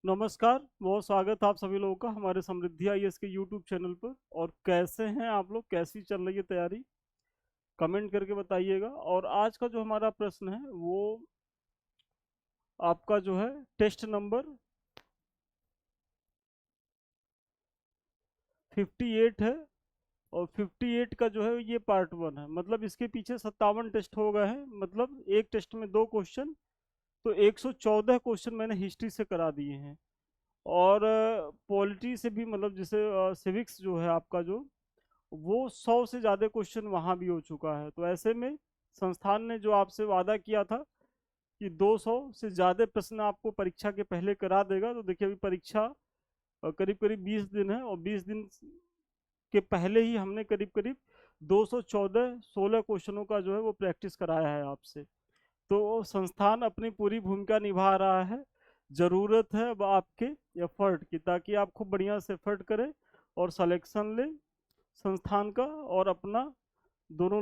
नमस्कार, बहुत स्वागत है आप सभी लोगों का हमारे समृद्धि आईएएस के यूट्यूब चैनल पर। और कैसे हैं आप लोग, कैसी चल रही है तैयारी, कमेंट करके बताइएगा। और आज का जो हमारा प्रश्न है वो आपका जो है टेस्ट नंबर 58 है। और 58 का जो है ये पार्ट 1 है, मतलब इसके पीछे 57 टेस्ट हो गए हैं। मतलब एक टेस्ट में 2 क्वेश्चन, तो 114 क्वेश्चन मैंने हिस्ट्री से करा दिए हैं। और पॉलिटी से भी, मतलब जैसे सिविक्स जो है आपका, जो वो 100 से ज़्यादा क्वेश्चन वहाँ भी हो चुका है। तो ऐसे में संस्थान ने जो आपसे वादा किया था कि 200 से ज़्यादा प्रश्न आपको परीक्षा के पहले करा देगा, तो देखिए अभी परीक्षा करीब करीब 20 दिन है, और 20 दिन के पहले ही हमने करीब करीब 214 16 क्वेश्चनों का जो है वो प्रैक्टिस कराया है आपसे। तो संस्थान अपनी पूरी भूमिका निभा रहा है। ज़रूरत है अब आपके एफर्ट की, ताकि आप खूब बढ़िया से एफर्ट करें और सिलेक्शन लें संस्थान का, और अपना दोनों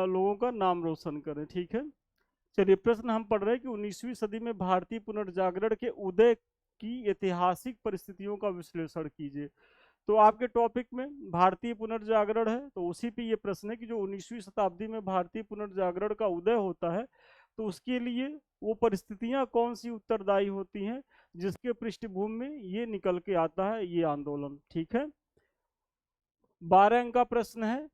लोगों का नाम रोशन करें। ठीक है, चलिए प्रश्न हम पढ़ रहे हैं कि 19वीं सदी में भारतीय पुनर्जागरण के उदय की ऐतिहासिक परिस्थितियों का विश्लेषण कीजिए। तो आपके टॉपिक में भारतीय पुनर्जागरण है, तो उसी पे ये प्रश्न है कि जो 19वीं शताब्दी में भारतीय पुनर्जागरण का उदय होता है, तो उसके लिए वो परिस्थितियां कौन सी उत्तरदायी होती हैं जिसके पृष्ठभूमि में ये निकल के आता है ये आंदोलन। ठीक है, 12 अंक का प्रश्न है।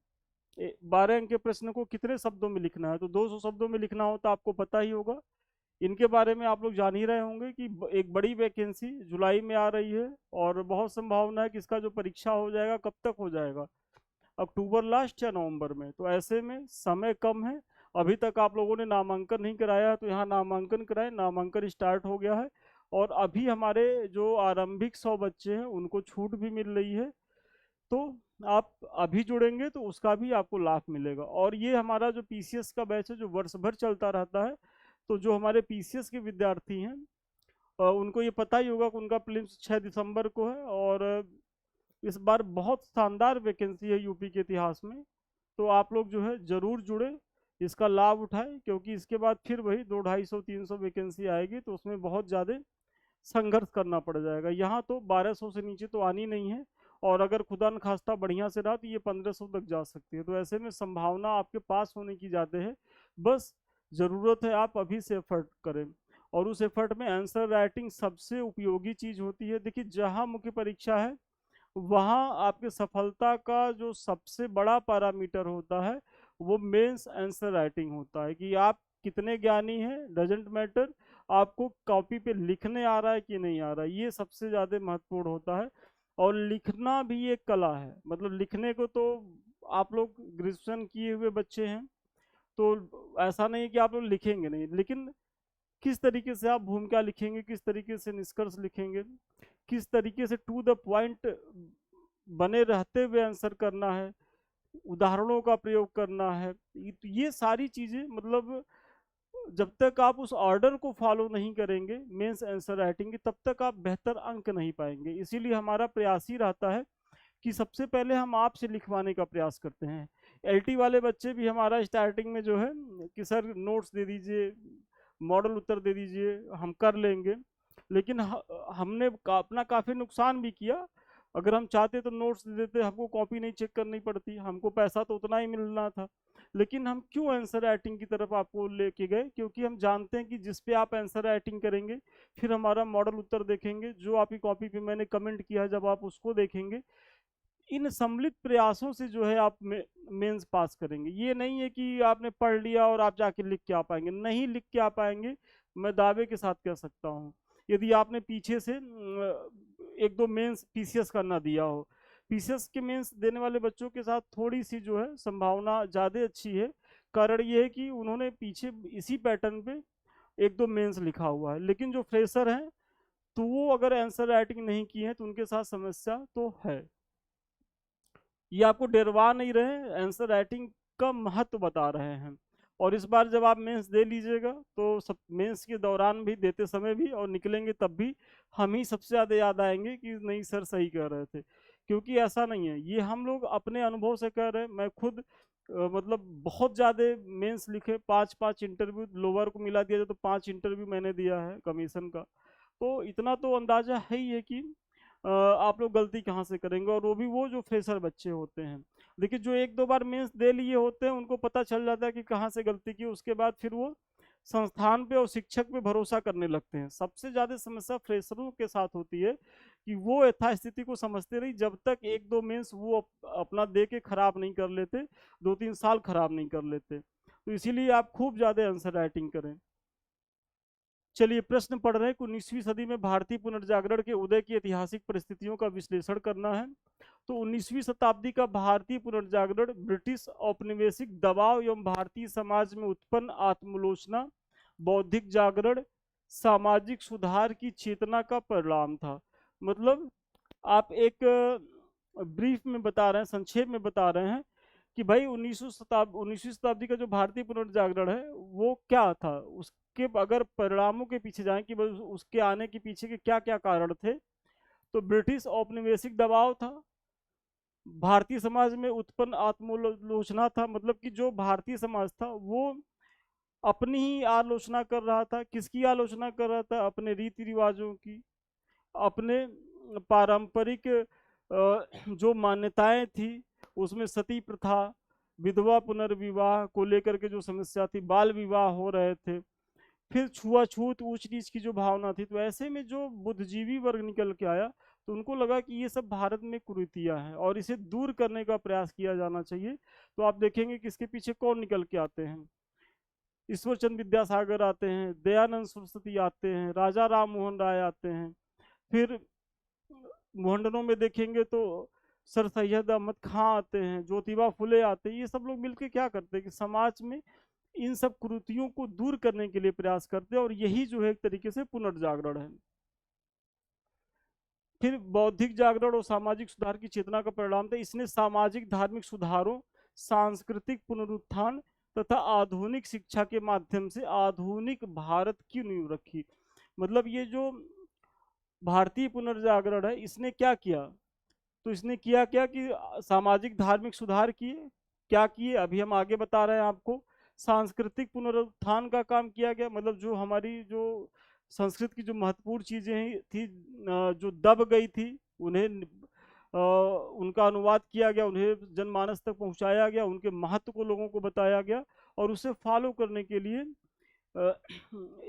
12 अंक के प्रश्न को कितने शब्दों में लिखना है, तो 200 शब्दों में लिखना होता, आपको पता ही होगा। इनके बारे में आप लोग जान ही रहे होंगे कि एक बड़ी वैकेंसी जुलाई में आ रही है, और बहुत संभावना है कि इसका जो परीक्षा हो जाएगा कब तक हो जाएगा, अक्टूबर लास्ट या नवंबर में। तो ऐसे में समय कम है। अभी तक आप लोगों ने नामांकन नहीं कराया है, तो यहाँ नामांकन कराएं। नामांकन स्टार्ट हो गया है, और अभी हमारे जो आरंभिक 100 बच्चे हैं उनको छूट भी मिल रही है। तो आप अभी जुड़ेंगे तो उसका भी आपको लाभ मिलेगा। और ये हमारा जो पीसीएस का बैच है जो वर्ष भर चलता रहता है, तो जो हमारे पीसीएस के विद्यार्थी हैं उनको ये पता ही होगा कि उनका प्रीलिम्स 6 दिसंबर को है। और इस बार बहुत शानदार वैकेंसी है यूपी के इतिहास में। तो आप लोग जो है जरूर जुड़े, इसका लाभ उठाएं, क्योंकि इसके बाद फिर वही 200 250 300 वैकेंसी आएगी, तो उसमें बहुत ज़्यादा संघर्ष करना पड़ जाएगा। यहाँ तो 1200 से नीचे तो आनी नहीं है, और अगर खुदा न खास्ता बढ़िया से रहा तो ये 1500 तक जा सकती है। तो ऐसे में संभावना आपके पास होने की ज़्यादा है। बस ज़रूरत है आप अभी से एफर्ट करें, और उस एफर्ट में आंसर राइटिंग सबसे उपयोगी चीज़ होती है। देखिए, जहाँ मुख्य परीक्षा है वहाँ आपके सफलता का जो सबसे बड़ा पैरामीटर होता है वो मेंस आंसर राइटिंग होता है, कि आप कितने ज्ञानी हैं डजेंट मैटर, आपको कॉपी पे लिखने आ रहा है कि नहीं आ रहा है, ये सबसे ज़्यादा महत्वपूर्ण होता है। और लिखना भी एक कला है, मतलब लिखने को तो आप लोग ग्रेजुएशन किए हुए बच्चे हैं, तो ऐसा नहीं है कि आप लोग लिखेंगे नहीं, लेकिन किस तरीके से आप भूमिका लिखेंगे, किस तरीके से निष्कर्ष लिखेंगे, किस तरीके से टू द पॉइंट बने रहते हुए आंसर करना है, उदाहरणों का प्रयोग करना है, ये सारी चीजें, मतलब जब तक आप उस ऑर्डर को फॉलो नहीं करेंगे मेंस आंसर राइटिंग की, तब तक आप बेहतर अंक नहीं पाएंगे। इसीलिए हमारा प्रयास ही रहता है कि सबसे पहले हम आपसे लिखवाने का प्रयास करते हैं। एलटी वाले बच्चे भी हमारा स्टार्टिंग में जो है कि सर नोट्स दे दीजिए, मॉडल उत्तर दे दीजिए, हम कर लेंगे। लेकिन हमने अपना काफ़ी नुकसान भी किया। अगर हम चाहते तो नोट्स दे देते, हमको कॉपी नहीं चेक करनी पड़ती, हमको पैसा तो उतना ही मिलना था। लेकिन हम क्यों आंसर राइटिंग की तरफ आपको लेके गए, क्योंकि हम जानते हैं कि जिस पे आप आंसर राइटिंग करेंगे, फिर हमारा मॉडल उत्तर देखेंगे, जो आपकी कॉपी पे मैंने कमेंट किया है जब आप उसको देखेंगे, इन सम्मिलित प्रयासों से जो है आप मेंस पास करेंगे। ये नहीं है कि आपने पढ़ लिया और आप जाके लिख के आ पाएंगे, नहीं लिख के आ पाएंगे, मैं दावे के साथ कह सकता हूँ। यदि आपने पीछे से एक दो मेंस पीसीएस का ना दिया हो, पीसीएस के मेंस देने वाले बच्चों के साथ थोड़ी सी जो है संभावना ज़्यादा अच्छी है। कारण ये है कि उन्होंने पीछे इसी पैटर्न पे एक दो मेंस लिखा हुआ है। लेकिन जो फ्रेशर हैं, तो वो अगर आंसर राइटिंग नहीं की है तो उनके साथ समस्या तो है। ये आपको डरवा नहीं रहे, आंसर राइटिंग का महत्व बता रहे हैं। और इस बार जब आप मेंस दे लीजिएगा, तो सब मेंस के दौरान भी, देते समय भी, और निकलेंगे तब भी हम ही सबसे ज़्यादा याद आएंगे कि नहीं सर सही कह रहे थे। क्योंकि ऐसा नहीं है, ये हम लोग अपने अनुभव से कह रहे हैं। मैं खुद मतलब बहुत ज़्यादा मेंस लिखे, 5 5 इंटरव्यू, लोअर को मिला दिया जाए तो 5 इंटरव्यू मैंने दिया है कमीशन का। तो इतना तो अंदाजा है ही है कि आप लोग गलती कहाँ से करेंगे, और वो भी वो जो फ्रेशर बच्चे होते हैं। देखिए जो एक दो बार मेंस दे लिए होते हैं उनको पता चल जाता है कि कहाँ से गलती की, उसके बाद फिर वो संस्थान पे और शिक्षक पे भरोसा करने लगते हैं। सबसे ज्यादा समस्या फ्रेशरों के साथ होती है कि वो यथास्थिति को समझते रही जब तक एक दो मेंस वो अपना दे के खराब नहीं कर लेते, 2-3 साल खराब नहीं कर लेते। तो इसीलिए आप खूब ज्यादा आंसर राइटिंग करें। चलिए प्रश्न पढ़ रहे हैं, 19वीं सदी में भारतीय पुनर्जागरण के उदय की ऐतिहासिक परिस्थितियों का विश्लेषण करना है। तो 19वीं शताब्दी का भारतीय पुनर्जागरण ब्रिटिश औपनिवेशिक दबाव एवं भारतीय समाज में उत्पन्न आत्मलोचना, बौद्धिक जागरण, सामाजिक सुधार की चेतना का परिणाम था। मतलब आप एक ब्रीफ में बता रहे हैं, संक्षेप में बता रहे हैं कि भाई 19वीं शताब्दी का जो भारतीय पुनर्जागरण है वो क्या था, उसके अगर परिणामों के पीछे जाएं कि उसके आने के पीछे के क्या क्या कारण थे, तो ब्रिटिश औपनिवेशिक दबाव था, भारतीय समाज में उत्पन्न आत्मोलोचना था, मतलब कि जो भारतीय समाज था वो अपनी ही आलोचना कर रहा था। किसकी आलोचना कर रहा था? अपने रीति रिवाजों की, अपने पारंपरिक जो मान्यताएं थी उसमें सती प्रथा, विधवा पुनर्विवाह को लेकर के जो समस्या थी, बाल विवाह हो रहे थे, फिर छुआछूत ऊंच नीच की जो भावना थी। तो ऐसे में जो बुद्धिजीवी वर्ग निकल के आया तो उनको लगा कि ये सब भारत में कुरीतियां हैं और इसे दूर करने का प्रयास किया जाना चाहिए। तो आप देखेंगे कि इसके पीछे कौन निकल के आते हैं। ईश्वर चंद्र विद्यासागर आते हैं, दयानंद सरस्वती आते हैं, राजा राम मोहन राय आते हैं। फिर मोहनडनों में देखेंगे तो सर सैयद अहमद खां आते हैं, ज्योतिबा फुले आते हैं। ये सब लोग मिलकर क्या करते हैं कि समाज में इन सब कुरीतियों को दूर करने के लिए प्रयास करते हैं, और यही जो है एक तरीके से पुनर्जागरण है। फिर बौद्धिक जागरण और सामाजिक सुधार की चेतना का परिणाम था। इसने सामाजिक धार्मिक सुधारों, सांस्कृतिक पुनरुत्थान तथा आधुनिक शिक्षा के माध्यम से आधुनिक भारत की नींव रखी। मतलब ये जो भारतीय पुनर्जागरण है इसने क्या किया? तो इसने किया क्या कि सामाजिक धार्मिक सुधार किए। क्या किए? अभी हम आगे बता रहे हैं आपको। सांस्कृतिक पुनरुत्थान का काम किया गया, मतलब जो हमारी जो संस्कृत की जो महत्वपूर्ण चीजें थी जो दब गई थी उन्हें उनका अनुवाद किया गया, उन्हें जनमानस तक पहुंचाया गया, उनके महत्व को लोगों को बताया गया, और उसे फॉलो करने के लिए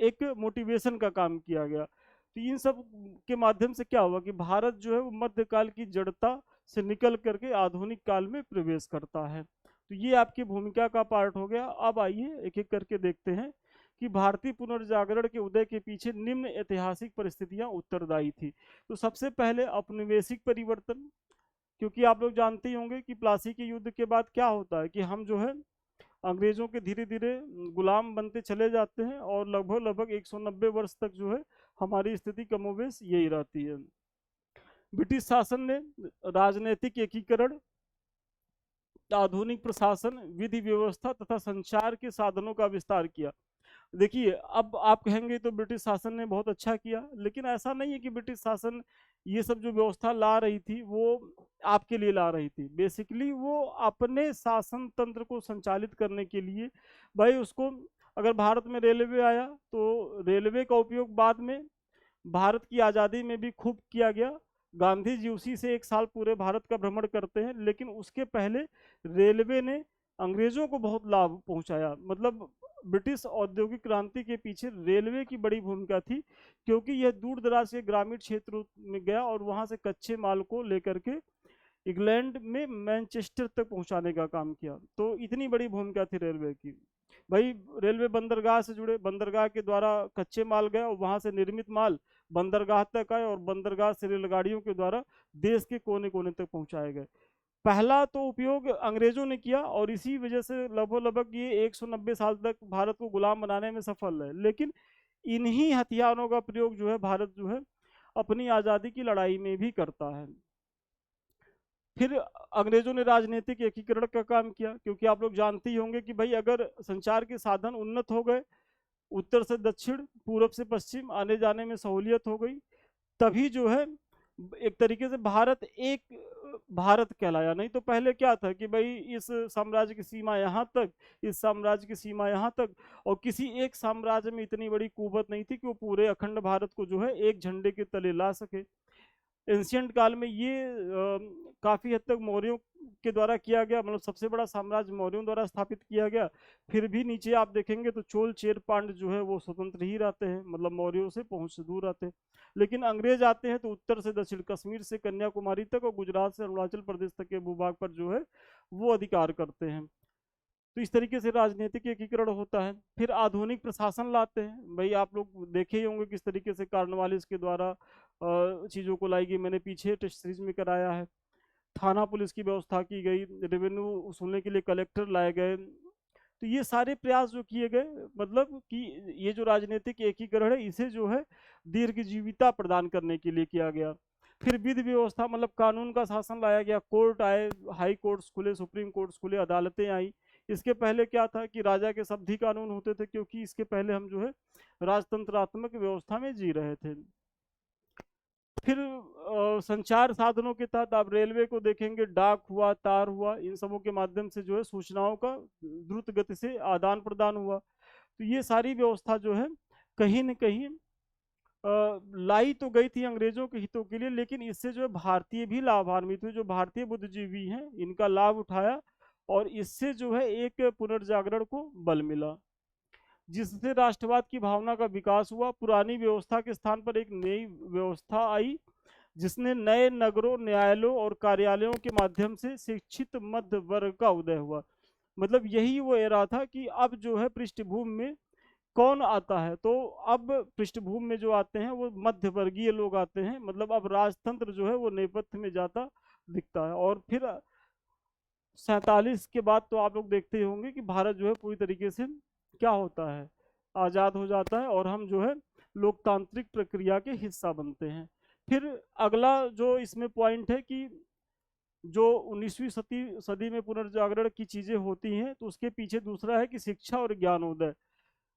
एक मोटिवेशन का काम किया गया। तो इन सब के माध्यम से क्या हुआ कि भारत जो है वो मध्यकाल की जड़ता से निकल करके आधुनिक काल में प्रवेश करता है। तो ये आपकी भूमिका का पार्ट हो गया। अब आइए एक एक करके देखते हैं कि भारतीय पुनर्जागरण के उदय के पीछे निम्न ऐतिहासिक परिस्थितियां उत्तरदायी थी। तो सबसे पहले औपनिवेशिक परिवर्तन, क्योंकि आप लोग जानते ही होंगे कि प्लासी के युद्ध के बाद क्या होता है कि हम जो है अंग्रेजों के धीरे धीरे गुलाम बनते चले जाते हैं, और लगभग लगभग 190 वर्ष तक जो है हमारी स्थिति कमोबेश यही रहती है। ब्रिटिश शासन ने राजनीतिक एकीकरण, आधुनिक प्रशासन, विधि व्यवस्था तथा संचार के साधनों का विस्तार किया। देखिए अब आप कहेंगे तो ब्रिटिश शासन ने बहुत अच्छा किया, लेकिन ऐसा नहीं है कि ब्रिटिश शासन ये सब जो व्यवस्था ला रही थी वो आपके लिए ला रही थी। बेसिकली वो अपने शासन तंत्र को संचालित करने के लिए, भाई उसको अगर भारत में रेलवे आया तो रेलवे का उपयोग बाद में भारत की आज़ादी में भी खूब किया गया। गांधी जी उसी से 1 साल पूरे भारत का भ्रमण करते हैं, लेकिन उसके पहले रेलवे ने अंग्रेजों को बहुत लाभ पहुंचाया। मतलब ब्रिटिश औद्योगिक क्रांति के पीछे रेलवे की बड़ी भूमिका थी, क्योंकि यह दूर दराज के ग्रामीण क्षेत्रों में गया और वहां से कच्चे माल को लेकर के इंग्लैंड में मैनचेस्टर तक पहुंचाने का काम किया। तो इतनी बड़ी भूमिका थी रेलवे की। भाई रेलवे बंदरगाह से जुड़े, बंदरगाह के द्वारा कच्चे माल गए और वहां से निर्मित माल बंदरगाह तक आए, और बंदरगाह से रेलगाड़ियों के द्वारा देश के कोने कोने तक पहुंचाए गए। पहला तो उपयोग अंग्रेजों ने किया, और इसी वजह से लगभग लगभग ये 190 साल तक भारत को गुलाम बनाने में सफल है। लेकिन इन्हीं हथियारों का प्रयोग जो है भारत जो है अपनी आज़ादी की लड़ाई में भी करता है। फिर अंग्रेजों ने राजनीतिक एकीकरण का काम किया, क्योंकि आप लोग जानते ही होंगे कि भाई अगर संचार के साधन उन्नत हो गए, उत्तर से दक्षिण, पूरब से पश्चिम आने जाने में सहूलियत हो गई, तभी जो है एक तरीके से भारत एक भारत कहलाया। नहीं तो पहले क्या था कि भाई इस साम्राज्य की सीमा यहाँ तक, इस साम्राज्य की सीमा यहाँ तक, और किसी एक साम्राज्य में इतनी बड़ी कुवत नहीं थी कि वो पूरे अखंड भारत को जो है एक झंडे के तले ला सके। एंशियंट काल में ये काफी हद तक मौर्यों के द्वारा किया गया, मतलब सबसे बड़ा साम्राज्य मौर्यों द्वारा स्थापित किया गया। फिर भी नीचे आप देखेंगे तो चोल चेर पांड्य जो है वो स्वतंत्र ही रहते हैं, मतलब मौर्यों से पहुंच से दूर रहते हैं। लेकिन अंग्रेज आते हैं तो उत्तर से दक्षिण, कश्मीर से कन्याकुमारी तक और गुजरात से अरुणाचल प्रदेश तक के भूभाग पर जो है वो अधिकार करते हैं। तो इस तरीके से राजनीतिक एकीकरण होता है। फिर आधुनिक प्रशासन लाते हैं। भाई आप लोग देखे ही होंगे किस तरीके से कार्नवालिस के द्वारा चीज़ों को लाई गई, मैंने पीछे टेस्ट सीरीज में कराया है। थाना पुलिस की व्यवस्था की गई, रेवेन्यू वसूलने के लिए कलेक्टर लाए गए। तो ये सारे प्रयास जो किए गए, मतलब कि ये जो राजनीतिक एकीकरण है इसे जो है दीर्घजीविता प्रदान करने के लिए किया गया। फिर विधि व्यवस्था, मतलब कानून का शासन लाया गया, कोर्ट आए, हाई कोर्ट्स खुले, सुप्रीम कोर्ट्स खुले, अदालतें आई। इसके पहले क्या था कि राजा के शब्दी कानून होते थे, क्योंकि इसके पहले हम जो है राजतंत्रात्मक व्यवस्था में जी रहे थे। फिर संचार साधनों के तहत आप रेलवे को देखेंगे, डाक हुआ, तार हुआ, इन सबों के माध्यम से जो है सूचनाओं का द्रुत गति से आदान प्रदान हुआ। तो ये सारी व्यवस्था जो है कहीं न कहीं लाई तो गई थी अंग्रेजों के हितों के लिए, लेकिन इससे जो है भारतीय भी लाभान्वित हुए। जो भारतीय बुद्धिजीवी हैं इनका लाभ उठाया, और इससे जो है एक पुनर्जागरण को बल मिला, जिससे राष्ट्रवाद की भावना का विकास हुआ। पुरानी व्यवस्था के स्थान पर एक नई व्यवस्था आई, जिसने नए नगरों, न्यायालयों और कार्यालयों के माध्यम से शिक्षित मध्य वर्ग का उदय हुआ। मतलब यही वो एरा था कि अब जो है पृष्ठभूमि में कौन आता है, तो अब पृष्ठभूमि में जो आते हैं वो मध्य वर्गीय लोग आते हैं। मतलब अब राजतंत्र जो है वो नेपथ्य में जाता दिखता है। और फिर 47 के बाद तो आप लोग देखते ही होंगे कि भारत जो है पूरी तरीके से क्या होता है, आज़ाद हो जाता है, और हम जो है लोकतांत्रिक प्रक्रिया के हिस्सा बनते हैं। फिर अगला जो इसमें पॉइंट है कि जो 19वीं सदी में पुनर्जागरण की चीज़ें होती हैं, तो उसके पीछे दूसरा है कि शिक्षा और ज्ञानोदय।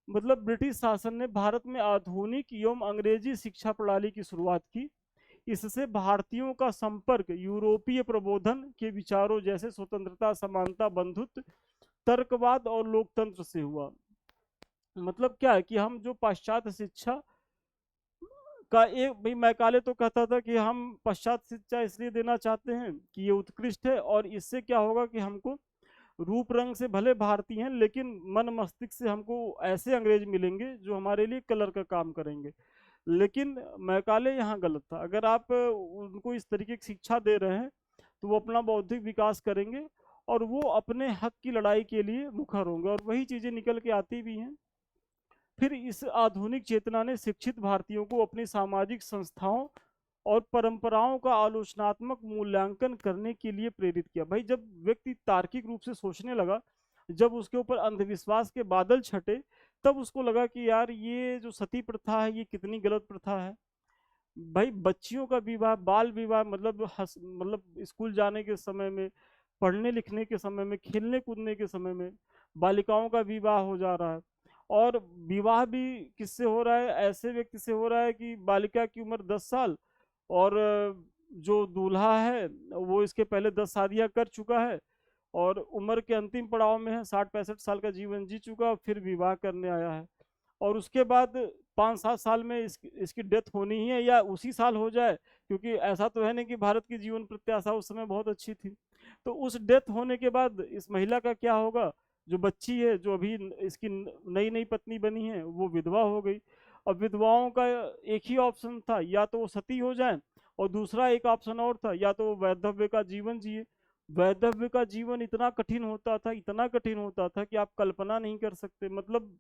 मतलब ब्रिटिश शासन ने भारत में आधुनिक एवं अंग्रेजी शिक्षा प्रणाली की शुरुआत की। इससे भारतीयों का संपर्क यूरोपीय प्रबोधन के विचारों जैसे स्वतंत्रता, समानता, बंधुत्व, तर्कवाद और लोकतंत्र से हुआ। मतलब क्या है कि हम जो पाश्चात्य शिक्षा का, एक भाई मैकाले तो कहता था कि हम पाश्चात्य शिक्षा इसलिए देना चाहते हैं कि ये उत्कृष्ट है, और इससे क्या होगा कि हमको रूप रंग से भले भारतीय हैं, लेकिन मन मस्तिष्क से हमको ऐसे अंग्रेज मिलेंगे जो हमारे लिए कलर का काम करेंगे। लेकिन मैकाले यहाँ गलत था। अगर आप उनको इस तरीके की शिक्षा दे रहे हैं तो वो अपना बौद्धिक विकास करेंगे, और वो अपने हक की लड़ाई के लिए मुखर होंगे, और वही चीज़ें निकल के आती भी हैं। फिर इस आधुनिक चेतना ने शिक्षित भारतीयों को अपनी सामाजिक संस्थाओं और परंपराओं का आलोचनात्मक मूल्यांकन करने के लिए प्रेरित किया। भाई जब व्यक्ति तार्किक रूप से सोचने लगा, जब उसके ऊपर अंधविश्वास के बादल छटे, तब उसको लगा कि यार ये जो सती प्रथा है ये कितनी गलत प्रथा है। भाई बच्चियों का विवाह, बाल विवाह, मतलब स्कूल जाने के समय में, पढ़ने लिखने के समय में, खेलने कूदने के समय में बालिकाओं का विवाह हो जा रहा है। और विवाह भी किससे हो रहा है? ऐसे व्यक्ति से हो रहा है कि बालिका की उम्र 10 साल, और जो दूल्हा है वो इसके पहले 10 शादियां कर चुका है, और उम्र के अंतिम पड़ाव में है, 60-65 साल का जीवन जी चुका, फिर विवाह करने आया है। और उसके बाद 5-7 साल में इसकी डेथ होनी ही है, या उसी साल हो जाए, क्योंकि ऐसा तो है नहीं कि भारत की जीवन प्रत्याशा उस समय बहुत अच्छी थी। तो उस डेथ होने के बाद इस महिला का क्या होगा? जो बच्ची है, जो अभी इसकी नई नई पत्नी बनी है, वो विधवा हो गई। अब विधवाओं का एक ही ऑप्शन था, या तो वो सती हो जाए, और दूसरा एक ऑप्शन और था, या तो वो वैधव्य का जीवन जिए। वैधव्य का जीवन इतना कठिन होता था, इतना कठिन होता था कि आप कल्पना नहीं कर सकते। मतलब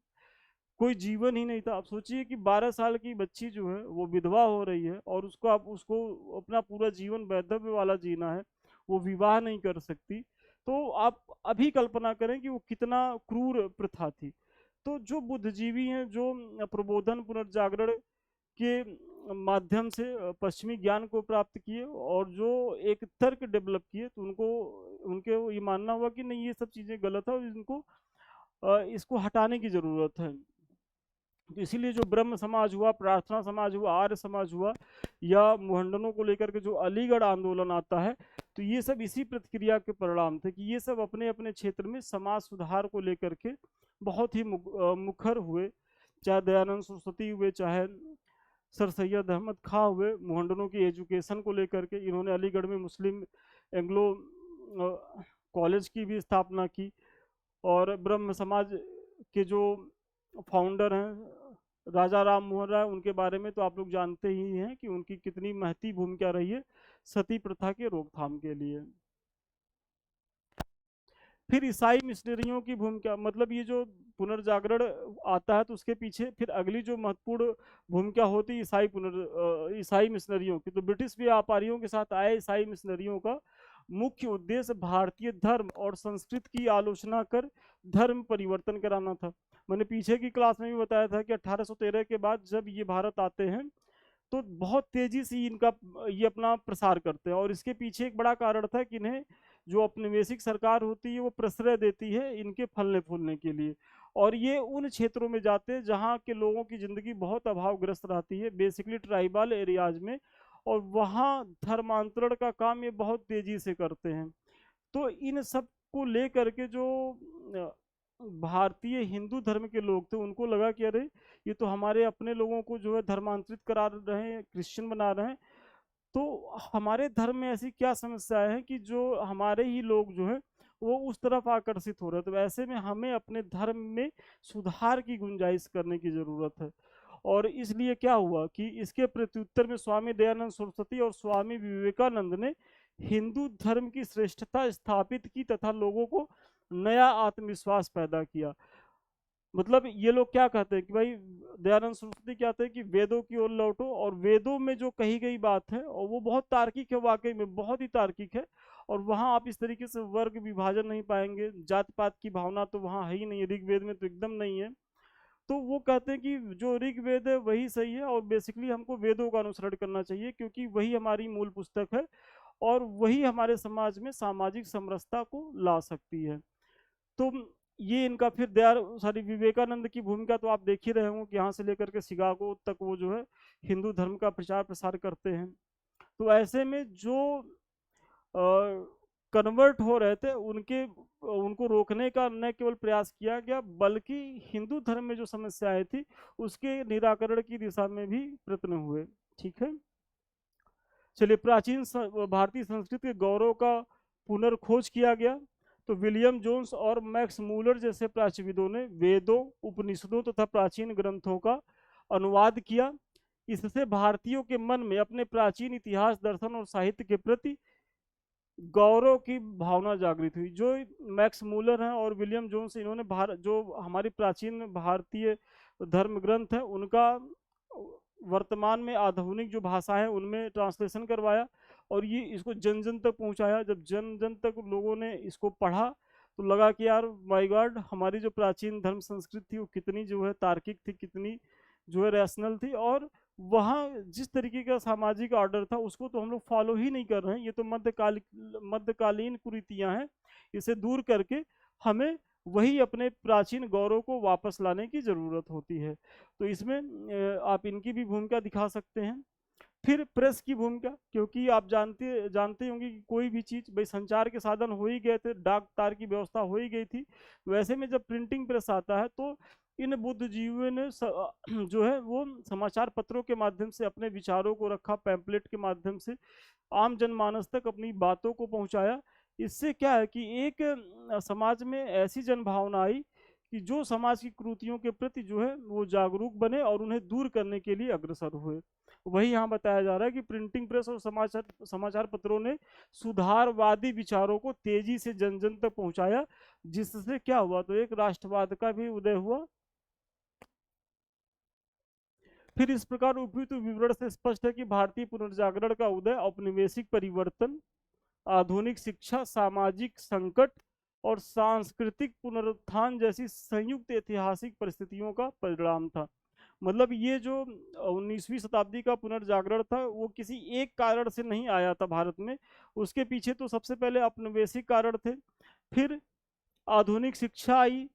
कोई जीवन ही नहीं था। आप सोचिए कि 12 साल की बच्ची जो है वो विधवा हो रही है, और उसको अपना पूरा जीवन वैधव्य वाला जीना है, वो विवाह नहीं कर सकती। तो आप अभी कल्पना करें कि वो कितना क्रूर प्रथा थी। तो जो बुद्धिजीवी हैं, जो प्रबोधन पुनर्जागरण के माध्यम से पश्चिमी ज्ञान को प्राप्त किए, और जो एक तर्क डेवलप किए, तो उनके ये मानना हुआ कि नहीं, ये सब चीज़ें गलत है, और इसको हटाने की ज़रूरत है। तो इसीलिए जो ब्रह्म समाज हुआ, प्रार्थना समाज हुआ, आर्य समाज हुआ, या मुहंडनों को लेकर के जो अलीगढ़ आंदोलन आता है, तो ये सब इसी प्रतिक्रिया के परिणाम थे कि ये सब अपने अपने क्षेत्र में समाज सुधार को लेकर के बहुत ही मुखर हुए। चाहे दयानंद सरस्वती हुए, चाहे सर सैयद अहमद खां हुए, मुहंडनों की एजुकेशन को लेकर के इन्होंने अलीगढ़ में मुस्लिम एंग्लो कॉलेज की भी स्थापना की। और ब्रह्म समाज के जो फाउंडर हैं राजा राम मोहन राय, उनके बारे में तो आप लोग जानते ही हैं कि उनकी कितनी महती भूमिका रही है सती प्रथा के रोकथाम के लिए। फिर ईसाई मिशनरियों की भूमिका, मतलब ये जो पुनर्जागरण आता है तो उसके पीछे फिर अगली जो महत्वपूर्ण भूमिका होती है ईसाई मिशनरियों की। तो ब्रिटिश व्यापारियों के साथ आए ईसाई मिशनरियों का मुख्य उद्देश्य भारतीय धर्म और संस्कृति की आलोचना कर धर्म परिवर्तन कराना था। मैंने पीछे की क्लास में भी बताया था कि 1813 के बाद जब ये भारत आते हैं तो बहुत तेजी से इनका ये अपना प्रसार करते हैं, और इसके पीछे एक बड़ा कारण था कि इन्हें जो औपनिवेशिक सरकार होती है वो प्रश्रय देती है इनके फलने फूलने के लिए, और ये उन क्षेत्रों में जाते हैं जहाँ के लोगों की ज़िंदगी बहुत अभावग्रस्त रहती है, बेसिकली ट्राइबल एरियाज में, और वहाँ धर्मांतरण का काम ये बहुत तेजी से करते हैं। तो इन सब को लेकर के जो भारतीय हिंदू धर्म के लोग थे उनको लगा कि अरे ये तो हमारे अपने लोगों को जो है धर्मांतरित करा रहे हैं, क्रिश्चियन बना रहे हैं, तो हमारे धर्म में ऐसी क्या समस्याएं हैं कि जो हमारे ही लोग जो है वो उस तरफ आकर्षित हो रहे हैं। तो ऐसे में हमें अपने धर्म में सुधार की गुंजाइश करने की जरूरत है। और इसलिए क्या हुआ कि इसके प्रत्युत्तर में स्वामी दयानंद सरस्वती और स्वामी विवेकानंद ने हिंदू धर्म की श्रेष्ठता स्थापित की तथा लोगों को नया आत्मविश्वास पैदा किया। मतलब ये लोग क्या कहते हैं कि भाई, दयानंद सरस्वती कहते हैं कि वेदों की ओर लौटो, और वेदों में जो कही गई बात है और वो बहुत तार्किक है, वाकई में बहुत ही तार्किक है, और वहाँ आप इस तरीके से वर्ग विभाजन नहीं पाएंगे, जात पात की भावना तो वहाँ है ही नहीं, ऋग्वेद में तो एकदम नहीं है। तो वो कहते हैं कि जो ऋग्वेद है वही सही है, और बेसिकली हमको वेदों का अनुसरण करना चाहिए क्योंकि वही हमारी मूल पुस्तक है और वही हमारे समाज में सामाजिक समरसता को ला सकती है। तो ये इनका फिर विवेकानंद की भूमिका तो आप देख ही रहे होंगे कि यहाँ से लेकर के शिकागो तक वो जो है हिंदू धर्म का प्रचार प्रसार करते हैं। तो ऐसे में जो कन्वर्ट हो रहे थे उनको रोकने का न केवल प्रयास किया गया बल्कि हिंदू धर्म में जो समस्याएं थी उसके निराकरण की दिशा में भी प्रयत्न हुए। ठीक है, चलिए, प्राचीन भारतीय संस्कृति के गौरव का पुनर्खोज किया गया। तो विलियम जोन्स और मैक्स मूलर जैसे प्राच्यविदों ने वेदों, उपनिषदों तथा प्राचीन ग्रंथों का अनुवाद किया। इससे भारतीयों के मन में अपने प्राचीन इतिहास, दर्शन और साहित्य के प्रति गौरव की भावना जागृत हुई। जो मैक्स मूलर हैं और विलियम जोन्स, इन्होंने जो हमारी प्राचीन भारतीय धर्म ग्रंथ है उनका वर्तमान में आधुनिक जो भाषा है उनमें ट्रांसलेशन करवाया और ये इसको जन जन तक पहुंचाया। जब जन जन तक लोगों ने इसको पढ़ा तो लगा कि यार माय गॉड, हमारी जो प्राचीन धर्म संस्कृति थी वो कितनी जो है तार्किक थी, कितनी जो है रैशनल थी, और वहाँ जिस तरीके का सामाजिक ऑर्डर था उसको तो हम लोग फॉलो ही नहीं कर रहे हैं। ये तो मध्यकालीन कुरीतियाँ हैं, इसे दूर करके हमें वही अपने प्राचीन गौरव को वापस लाने की जरूरत होती है। तो इसमें आप इनकी भी भूमिका दिखा सकते हैं। फिर प्रेस की भूमिका, क्योंकि आप जानते होंगे कि कोई भी चीज़ भाई संचार के साधन हो ही गए थे, डाक तार की व्यवस्था हो ही गई थी। वैसे में जब प्रिंटिंग प्रेस आता है तो इन बुद्धिजीवियों ने जो है वो समाचार पत्रों के माध्यम से अपने विचारों को रखा, पैम्पलेट के माध्यम से आम जनमानस तक अपनी बातों को पहुंचाया। इससे क्या है कि एक समाज में ऐसी जनभावना आई कि जो समाज की कुरीतियों के प्रति जो है वो जागरूक बने और उन्हें दूर करने के लिए अग्रसर हुए। वही यहाँ बताया जा रहा है कि प्रिंटिंग प्रेस और समाचार पत्रों ने सुधारवादी विचारों को तेजी से जन जन तक पहुंचाया, जिससे क्या हुआ, तो एक राष्ट्रवाद का भी उदय हुआ। फिर इस प्रकार उपयुक्त विवरण से स्पष्ट है कि भारतीय पुनर्जागरण का उदय औपनिवेशिक परिवर्तन, आधुनिक शिक्षा, सामाजिक संकट और सांस्कृतिक पुनरुत्थान जैसी संयुक्त ऐतिहासिक परिस्थितियों का परिणाम था। मतलब ये जो 19वीं शताब्दी का पुनर्जागरण था वो किसी एक कारण से नहीं आया था भारत में, उसके पीछे तो सबसे पहले औपनिवेशिक कारण थे, फिर आधुनिक शिक्षा आई,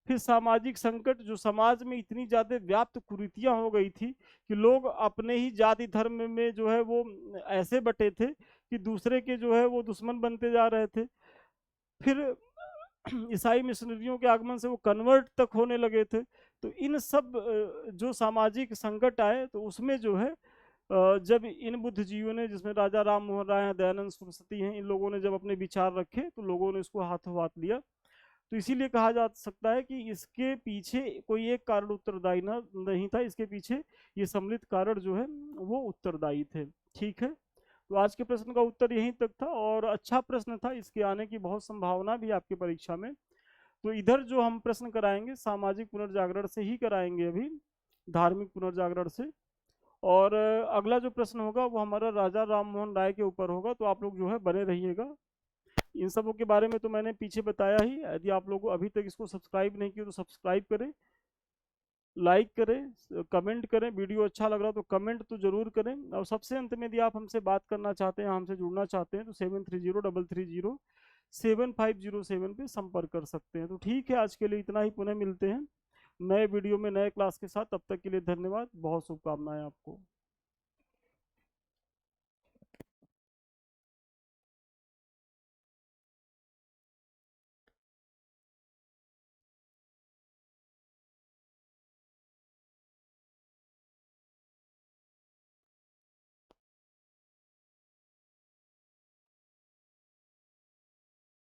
फिर सामाजिक संकट, जो समाज में इतनी ज्यादा व्याप्त कुरीतियां हो गई थी कि लोग अपने ही जाति धर्म में जो है वो ऐसे बटे थे कि दूसरे के जो है वो दुश्मन बनते जा रहे थे। फिर ईसाई मिशनरियों के आगमन से वो कन्वर्ट तक होने लगे थे। तो इन सब जो सामाजिक संकट आए तो उसमें जो है जब इन बुद्धिजीवियों ने, जिसमें राजा राम मोहन राय हैं, दयानंद सरस्वती हैं, इन लोगों ने जब अपने विचार रखे तो लोगों ने इसको हाथों हाथ लिया। तो इसीलिए कहा जा सकता है कि इसके पीछे कोई एक कारण उत्तरदायी नहीं था, इसके पीछे ये सम्मिलित कारण जो है वो उत्तरदायी थे। ठीक है, तो आज के प्रश्न का उत्तर यहीं तक था और अच्छा प्रश्न था, इसके आने की बहुत संभावना भी आपकी परीक्षा में। तो इधर जो हम प्रश्न कराएंगे सामाजिक पुनर्जागरण से ही कराएंगे अभी, धार्मिक पुनर्जागरण से। और अगला जो प्रश्न होगा वो हमारा राजा राम मोहन राय के ऊपर होगा, तो आप लोग जो है बने रहिएगा। इन सबों के बारे में तो मैंने पीछे बताया ही। यदि आप लोग अभी तक इसको सब्सक्राइब नहीं किए तो सब्सक्राइब करें, लाइक करें, कमेंट करें। वीडियो अच्छा लग रहा तो कमेंट तो जरूर करें। और सबसे अंत में यदि आप हमसे बात करना चाहते हैं, हमसे जुड़ना चाहते हैं, तो 7303307507 पे संपर्क कर सकते हैं। तो ठीक है, आज के लिए इतना ही। पुनः मिलते हैं नए वीडियो में नए क्लास के साथ। तब तक के लिए धन्यवाद, बहुत शुभकामनाएं आपको।